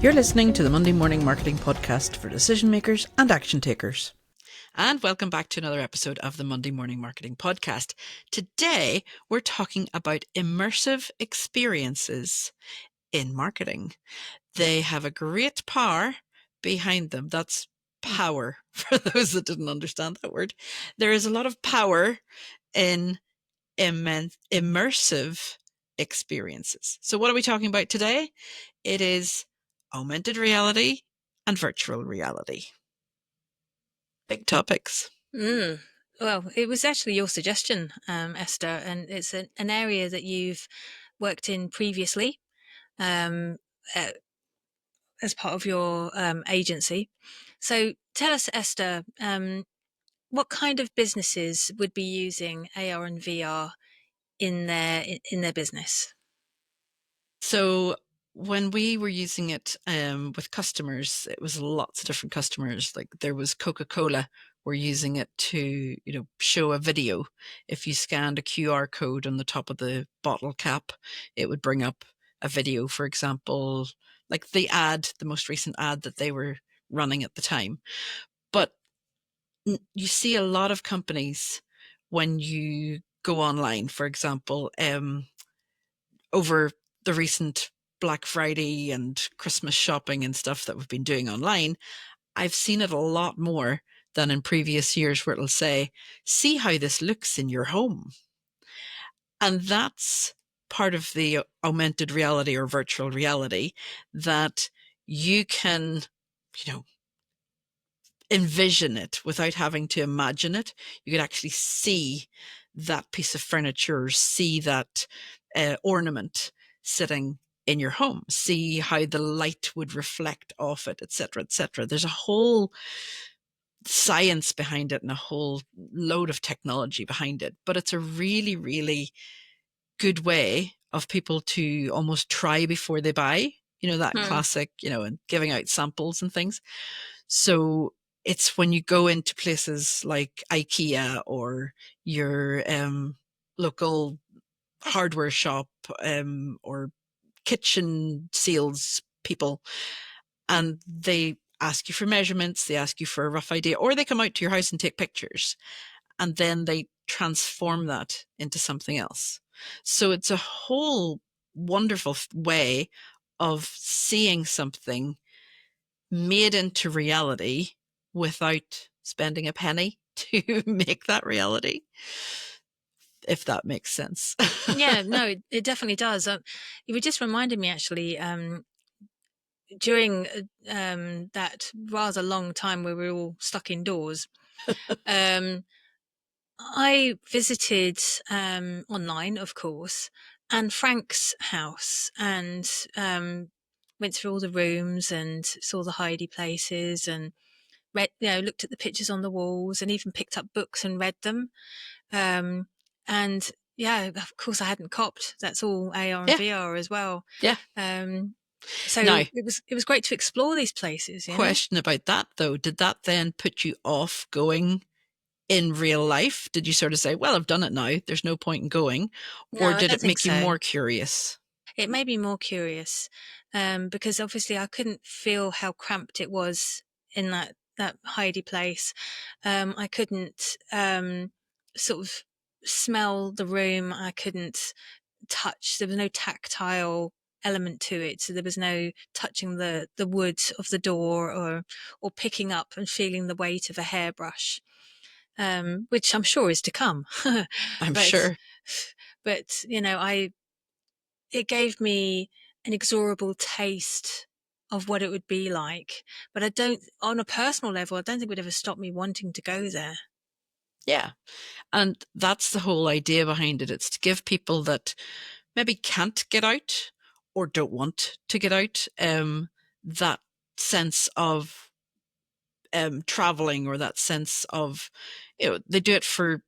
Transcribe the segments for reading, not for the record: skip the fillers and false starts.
You're listening to the Monday Morning Marketing Podcast for decision makers and action takers. And welcome back to another episode of the Monday Morning Marketing Podcast. Today, we're talking about immersive experiences in marketing. They have a great power behind them. That's power for those that didn't understand that word. There is a lot of power in immersive experiences. So what are we talking about today? It is augmented reality and virtual reality. Big topics. Well, it was actually your suggestion, Esther, and it's an area that you've worked in previously as part of your agency. So tell us, Esther, what kind of businesses would be using AR and VR in their business? So when we were using it with customers, it was lots of different customers. Like there was Coca-Cola were using it to, show a video. If you scanned a QR code on the top of the bottle cap, it would bring up a video, for example, like the most recent ad that they were running at the time. But you see a lot of companies when you go online, for example, over the recent Black Friday and Christmas shopping and stuff that we've been doing online, I've seen it a lot more than in previous years where it'll say, see how this looks in your home. And that's part of the augmented reality or virtual reality, that you can, envision it without having to imagine it. You could actually see that piece of furniture, see that ornament sitting in your home, see how the light would reflect off it, etc., etc. There's a whole science behind it and a whole load of technology behind it, but it's a really, really good way of people to almost try before they buy, that classic, and giving out samples and things. So it's when you go into places like IKEA or your local hardware shop or kitchen sales people, and they ask you for measurements, they ask you for a rough idea, or they come out to your house and take pictures, and then they transform that into something else. So it's a whole wonderful way of seeing something made into reality without spending a penny to make that reality, if that makes sense. Yeah, no, it definitely does. You were just reminding me, actually, during that rather long time where we were all stuck indoors, I visited online, of course, and Frank's house, and went through all the rooms and saw the hidey places and read, looked at the pictures on the walls and even picked up books and read them. And yeah, of course, I hadn't copped. That's all AR and VR as well. Yeah. So now, it was great to explore these places. Question about that though: did that then put you off going in real life? Did you sort of say, "Well, I've done it now. There's no point in going," or No, did it make you more curious? It made me more curious, because obviously I couldn't feel how cramped it was in that hidey place. I couldn't sort of smell the room. I couldn't touch. There was no tactile element to it, so there was no touching the wood of the door or picking up and feeling the weight of a hairbrush, which I'm sure is to come. I'm sure. But it gave me an inexorable taste of what it would be like. But on a personal level, I don't think it would ever stop me wanting to go there. Yeah. And that's the whole idea behind it. It's to give people that maybe can't get out or don't want to get out that sense of traveling, or that sense of, they do it for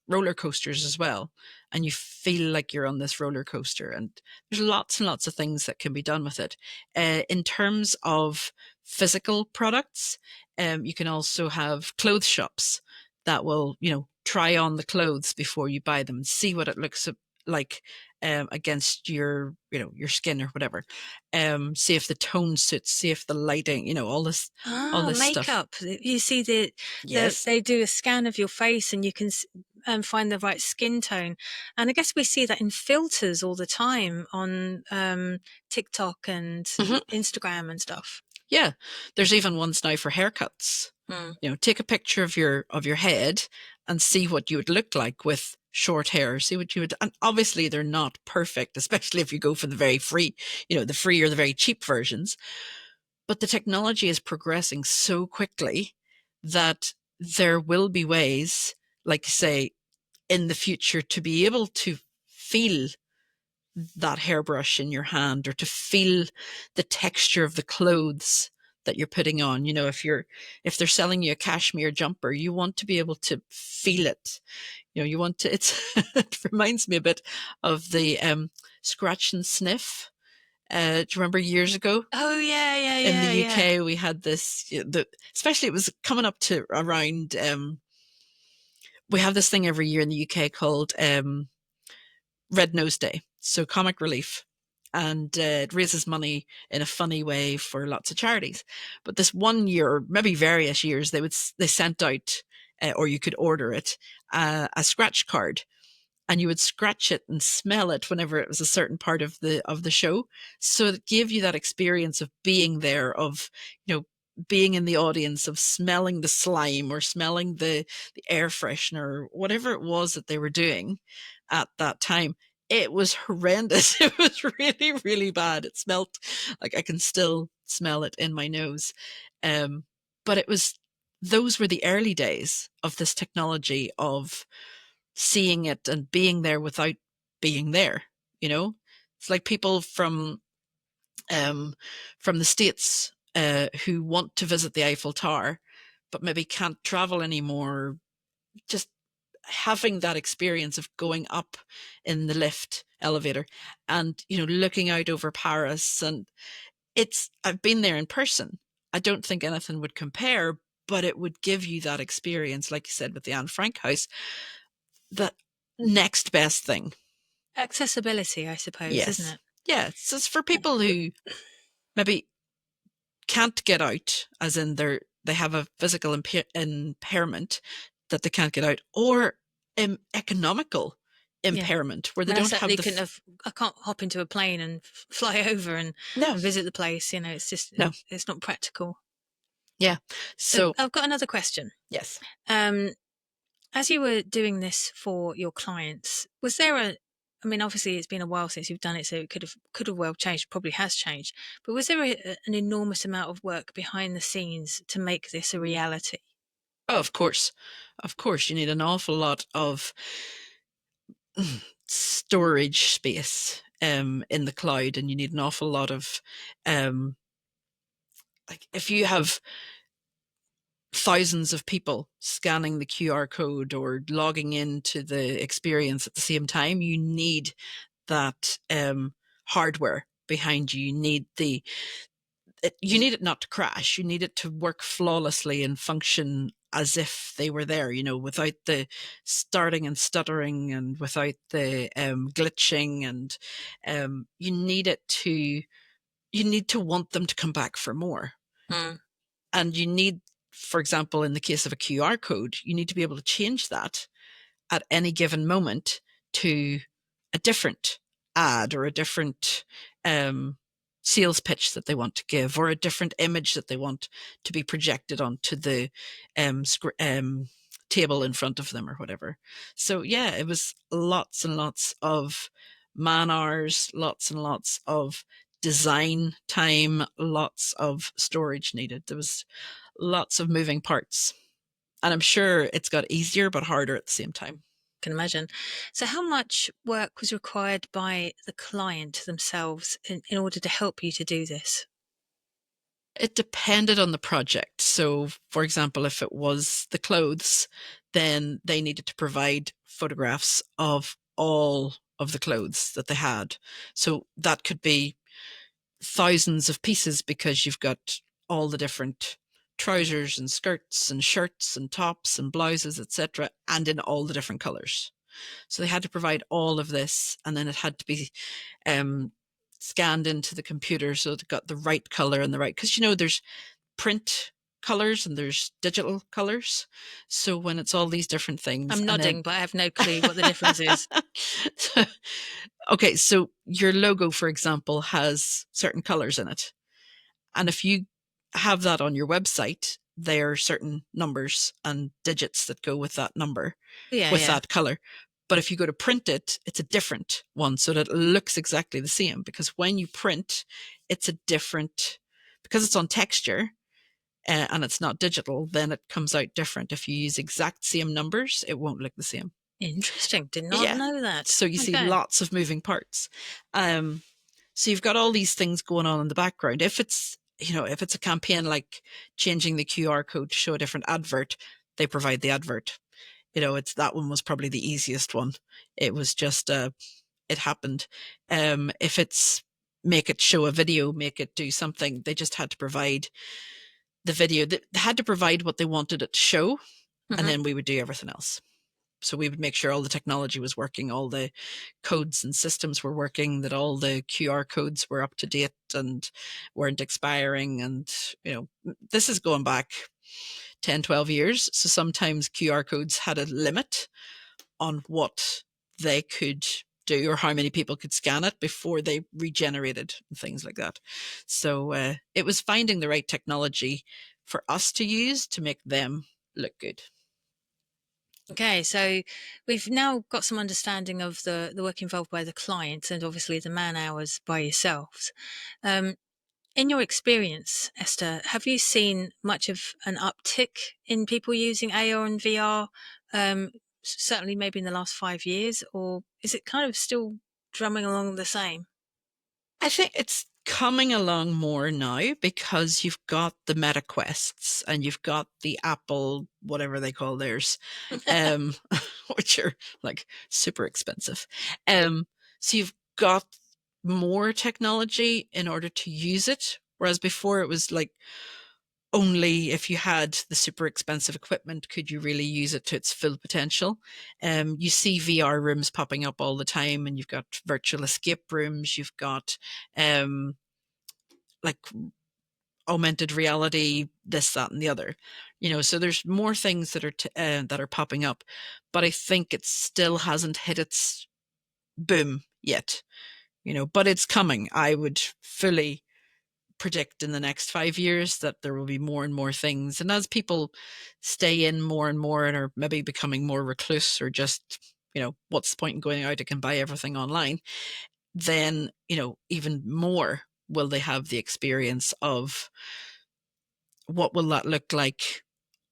roller coasters as well. And you feel like you're on this roller coaster, and there's lots and lots of things that can be done with it. In terms of physical products, you can also have clothes shops that will, try on the clothes before you buy them and see what it looks like against your, your skin or whatever. See if the tone suits, see if the lighting, all Ah, this stuff. makeup. You see Yes. they do a scan of your face and you can find the right skin tone. And I guess we see that in filters all the time on TikTok and Hmm. Instagram and stuff. Yeah. There's even ones now for haircuts. Mm. Take a picture of your head and see what you would look like with short hair. See what you would, and obviously they're not perfect, especially if you go for the very free, the free or the very cheap versions. But the technology is progressing so quickly that there will be ways, like say, in the future to be able to feel that hairbrush in your hand, or to feel the texture of the clothes that you're putting on. If they're selling you a cashmere jumper, you want to be able to feel it. You want to, it reminds me a bit of the scratch and sniff. Do you remember years ago Oh yeah, yeah, in the yeah, yeah. UK we had this, especially it was coming up to around, we have this thing every year in the UK called Red Nose Day, so comic relief. And it raises money in a funny way for lots of charities. But this one year, or maybe various years, they sent out, or you could order it, a scratch card, and you would scratch it and smell it whenever it was a certain part of the show. So it gave you that experience of being there, of being in the audience, of smelling the slime or smelling the air freshener, or whatever it was that they were doing at that time. It was horrendous. It was really, really bad. It smelt like I can still smell it in my nose. Um, but those were the early days of this technology, of seeing it and being there without being there. You know, it's like people um, from the States who want to visit the Eiffel Tower, but maybe can't travel anymore. Just having that experience of going up in the lift elevator and, looking out over Paris. And I've been there in person. I don't think anything would compare, but it would give you that experience, like you said, with the Anne Frank house, that next best thing. Accessibility, I suppose, isn't Yes. it? Yeah. So it's for people who maybe can't get out, as in they have a physical impairment that they can't get out, or economical Yeah. impairment where they I don't have certainly couldn't have. I can't hop into a plane and fly over no, and visit the place. You know, it's just no. it's not practical. Yeah. So So I've got another question. yes. Um, as you were doing this for your clients, was there a? I mean, obviously it's been a while since you've done it, so it could have well changed. Probably has changed. But was there an enormous amount of work behind the scenes to make this a reality? Oh, of course. Of course, you need an awful lot of storage space in the cloud, and you need an awful lot of um, like if you have thousands of people scanning the QR code or logging into the experience at the same time, you need that hardware behind you. You need it not to crash. You need it to work flawlessly and function as if they were there, without the starting and stuttering, and without the glitching. And you need to want them to come back for more. Mm. And you need, for example, in the case of a QR code, you need to be able to change that at any given moment to a different ad, or a different um, sales pitch that they want to give, or a different image that they want to be projected onto the table in front of them, or whatever. So yeah, it was lots and lots of man hours, lots and lots of design time, lots of storage needed. There was lots of moving parts. And I'm sure it's got easier but harder at the same time. Can imagine. So, how much work was required by the client themselves in order to help you to do this? It depended on the project. So, for example, if it was the clothes, then they needed to provide photographs of all of the clothes that they had. So that could be thousands of pieces, because you've got all the different trousers and skirts and shirts and tops and blouses, etc., and in all the different colors. So they had to provide all of this, and then it had to be um, scanned into the computer so it got the right color and the right, because there's print colors and there's digital colors. So when it's all these different things, I'm and then nodding, but I have no clue what the difference is. okay, so your logo, for example, has certain colors in it. And if you have that on your website, there are certain numbers and digits that go with that number, Yeah, with yeah. that color. But if you go to print it, it's a different one so that it looks exactly the same. Because when you print, it's a different, because it's on texture and it's not digital, then it comes out different. If you use exact same numbers, it won't look the same. Interesting. Did not Yeah. know that. So you see Okay. lots of moving parts. Um, so you've got all these things going on in the background. If it's a campaign like changing the QR code to show a different advert, they provide the advert. It's that one was probably the easiest one. It was just it happened. If it's make it show a video, make it do something, they just had to provide the video. They had to provide what they wanted it to show, and Hmm. then we would do everything else. So we would make sure all the technology was working, all the codes and systems were working, that all the QR codes were up to date and weren't expiring. And, this is going back 10, 12 years. So sometimes QR codes had a limit on what they could do or how many people could scan it before they regenerated and things like that. So it was finding the right technology for us to use to make them look good. Okay, so we've now got some understanding of the work involved by the clients and obviously the man hours by yourselves. Um, in your experience, Esther, have you seen much of an uptick in people using AR and VR? Certainly, maybe in the last 5 years, or is it kind of still drumming along the same? I think it's coming along more now because you've got the Meta Quests and you've got the Apple, whatever they call theirs, um, which are like super expensive. So you've got more technology in order to use it. Whereas before it was like only if you had the super expensive equipment could you really use it to its full potential. You see VR rooms popping up all the time, and you've got virtual escape rooms. You've got like augmented reality, this, that, and the other. So there's more things that are popping up, but I think it still hasn't hit its boom yet. But it's coming. I would fully predict in the next 5 years that there will be more and more things. And as people stay in more and more and are maybe becoming more recluse or just, what's the point in going out? I can buy everything online. Then, even more will they have the experience of what will that look like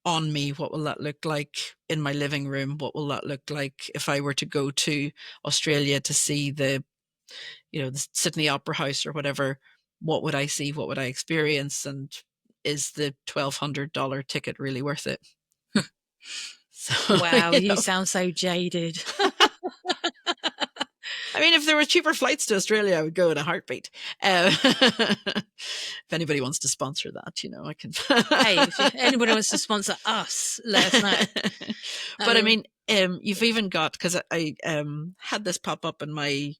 on me? What will that look like in my living room? What will that look like if I were to go to Australia to see the Sydney Opera House or whatever? What would I see? What would I experience? And is the $1,200 ticket really worth it? So, Wow, you sound so jaded. I mean, if there were cheaper flights to Australia, I would go in a heartbeat. If anybody wants to sponsor that, I can. Hey, if anybody wants to sponsor us, let us know. But I Um, mean, you've even got, because I had this pop up in my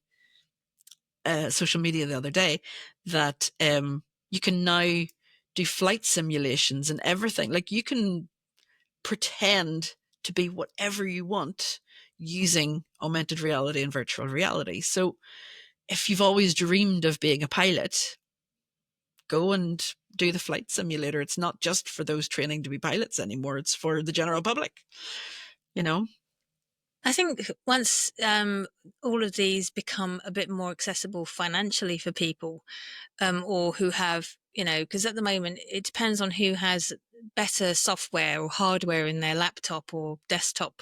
social media the other day, that you can now do flight simulations and everything. Like you can pretend to be whatever you want using augmented reality and virtual reality. So if you've always dreamed of being a pilot, go and do the flight simulator. It's not just for those training to be pilots anymore. It's for the general public, you know? I think once all of these become a bit more accessible financially for people, or who have, because at the moment it depends on who has better software or hardware in their laptop or desktop,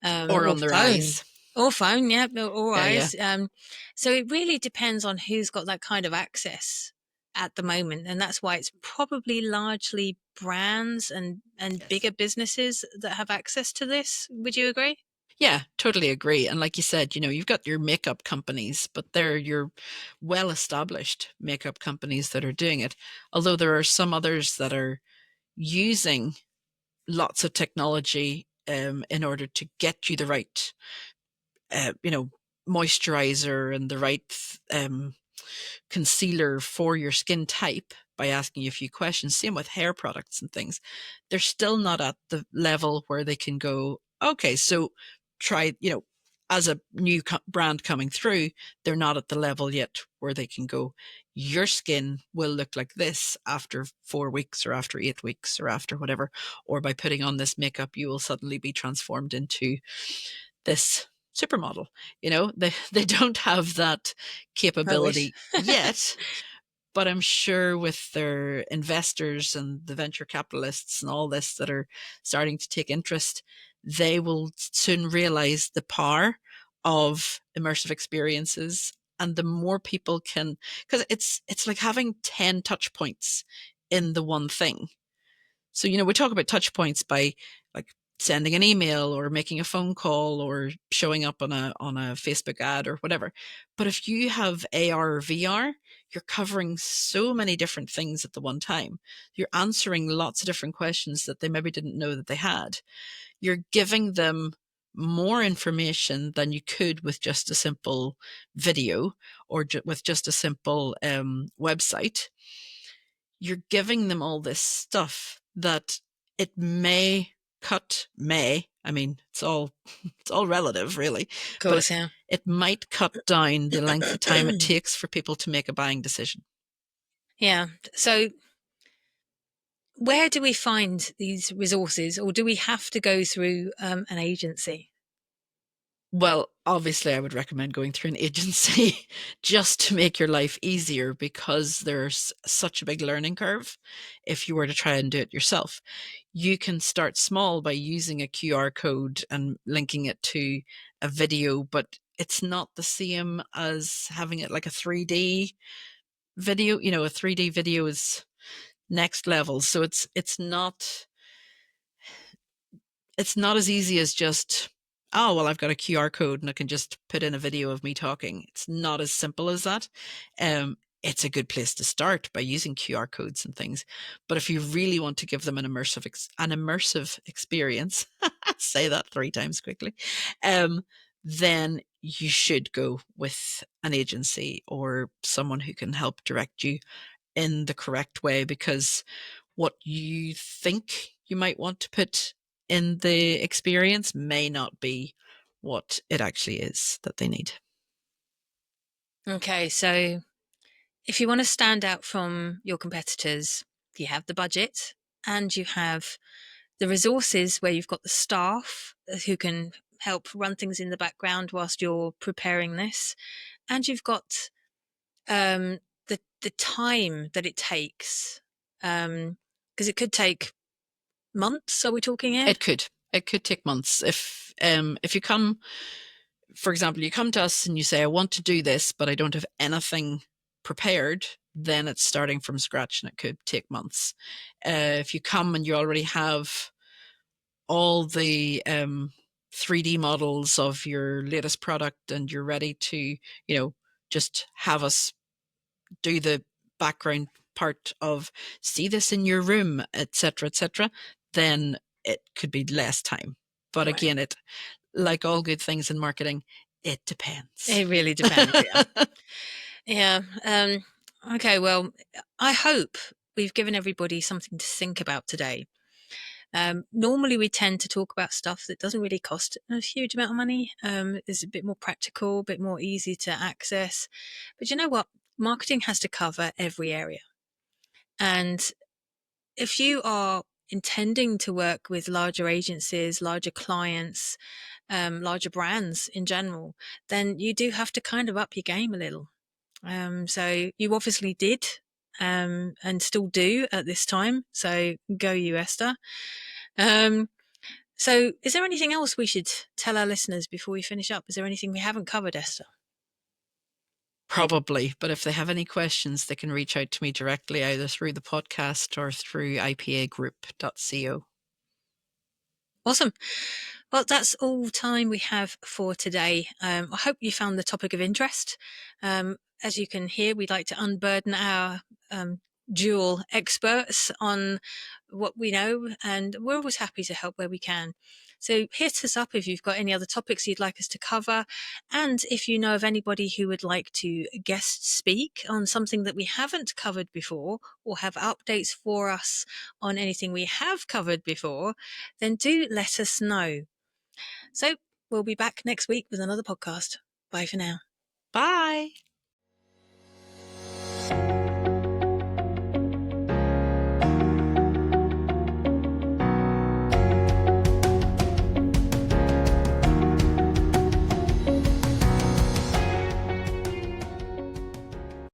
Or or on their phone. eyes. Or phone, yeah, or Yeah, yeah. eyes. So it really depends on who's got that kind of access at the moment, and that's why it's probably largely brands and Yes. bigger businesses that have access to this. Would you agree? Yeah, totally agree. And like you said, you've got your makeup companies, but they're your well established makeup companies that are doing it. Although there are some others that are using lots of technology in order to get you the right you know, moisturizer and the right concealer for your skin type by asking you a few questions. Same with hair products and things. They're still not at the level where they can go, okay, so try, you know, as a new brand coming through, they're not at the level yet where they can go, your skin will look like this after 4 weeks or after 8 weeks or after whatever, or by putting on this makeup, you will suddenly be transformed into this supermodel. You know, they don't have that I wish. capability yet, but I'm sure with their investors and the venture capitalists and all this that are starting to take interest, they will soon realize the power of immersive experiences. And the more people can, because it's like having 10 touch points in the one thing. So, you know, we talk about touch points by like sending an email or making a phone call or showing up on a Facebook ad or whatever. But if you have AR or VR, you're covering so many different things at the one time. You're answering lots of different questions that they maybe didn't know that they had. You're giving them more information than you could with just a simple video or with just a simple website. You're giving them all this stuff that it I mean, it's all relative really, Of but course, yeah. it might cut down the length of time it takes for people to make a buying decision. Yeah. So where do we find these resources, or do we have to go through an agency? Well, obviously, I would recommend going through an agency just to make your life easier because there's such a big learning curve if you were to try and do it yourself. You can start small by using a QR code and linking it to a video, but it's not the same as having it like a 3D video. You know, a 3D video is next level. So it's not as easy as just, oh, well, I've got a QR code and I can just put in a video of me talking. It's not as simple as that. It's a good place to start by using QR codes and things. But if you really want to give them an immersive experience, say that 3 times quickly, then you should go with an agency or someone who can help direct you in the correct way, because what you think you might want to put in the experience may not be what it actually is that they need. Okay, so if you want to stand out from your competitors, you have the budget and you have the resources where you've got the staff who can help run things in the background whilst you're preparing this, and you've got the time that it takes, because it could take months. Are we talking here? It could take months if you come, for example, you come to us and you say, I want to do this but I don't have anything prepared, then it's starting from scratch and it could take months. If you come and you already have all the 3D models of your latest product and you're ready to, just have us do the background part of see this in your room, etc., then it could be less time. But Right. again, it, like all good things in marketing, it depends. It really depends. Yeah. Yeah. Okay. Well, I hope we've given everybody something to think about today. Normally, we tend to talk about stuff that doesn't really cost a huge amount of money. Is a bit more practical, a bit more easy to access. But you know what? Marketing has to cover every area. And if you are intending to work with larger agencies, larger clients, larger brands in general, then you do have to kind of up your game a little. So you obviously did, and still do at this time. So go you, Esther. Um, so is there anything else we should tell our listeners before we finish up? Is there anything we haven't covered, Esther? Probably, but if they have any questions, they can reach out to me directly either through the podcast or through ipagroup.co. Awesome. Well, that's all time we have for today. I hope you found the topic of interest. As you can hear, we'd like to unburden our dual experts on what we know, and we're always happy to help where we can. So hit us up if you've got any other topics you'd like us to cover. And if you know of anybody who would like to guest speak on something that we haven't covered before, or have updates for us on anything we have covered before, then do let us know. So we'll be back next week with another podcast. Bye for now. Bye.